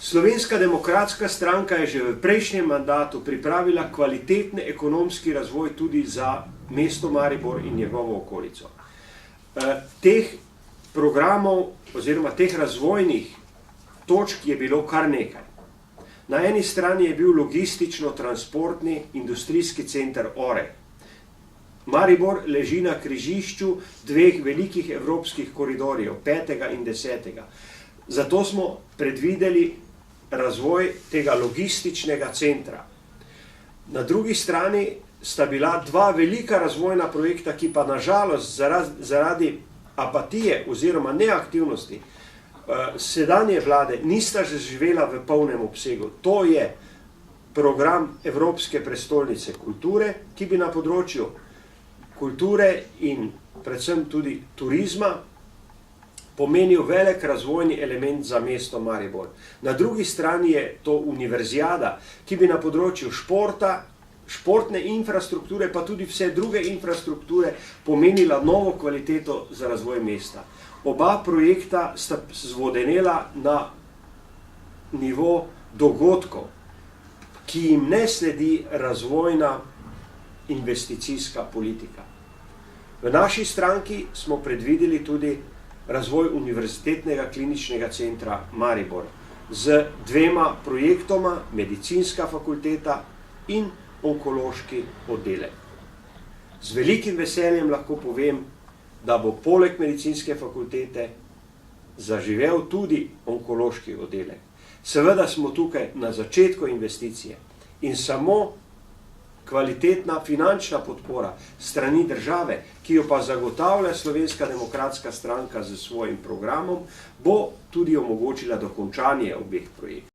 Slovenska demokratska stranka je že v prejšnjem mandatu pripravila kvalitetni ekonomski razvoj tudi za mesto Maribor in njegovo okolico. Teh programov oziroma teh razvojnih točk je bilo kar nekaj. Na eni strani je bil logistično-transportni industrijski center Oreh. Maribor leži na križišču dveh velikih evropskih koridorjev, 5. in 10. Zato smo predvideli razvoj tega logističnega centra. Na drugi strani sta bila dva velika razvojna projekta, ki pa nažalost zaradi apatije oziroma neaktivnosti sedanje vlade nista zaživela v polnem obsegu. To je program Evropske prestolnice kulture, ki bi na področju kulture in predvsem tudi turizma pomenil velik razvojni element za mesto Maribor. Na drugi strani je to univerzijada, ki bi na področju športa, športne infrastrukture, pa tudi vse druge infrastrukture pomenila novo kvaliteto za razvoj mesta. Oba projekta sta zvodenela na nivo dogodkov, ki jim ne sledi razvojna investicijska politika. V naši stranki smo predvideli tudi razvoj Univerzitetnega kliničnega centra Maribor z dvema projektoma, medicinska fakulteta in onkološki oddelek. Z velikim veseljem lahko povem, da bo poleg medicinske fakultete zaživel tudi onkološki oddelek. Seveda smo tukaj na začetku investicije in samo kvalitetna finančna podpora strani države, ki jo pa zagotavlja Slovenska demokratska stranka s svojim programom, bo tudi omogočila dokončanje obeh projektov.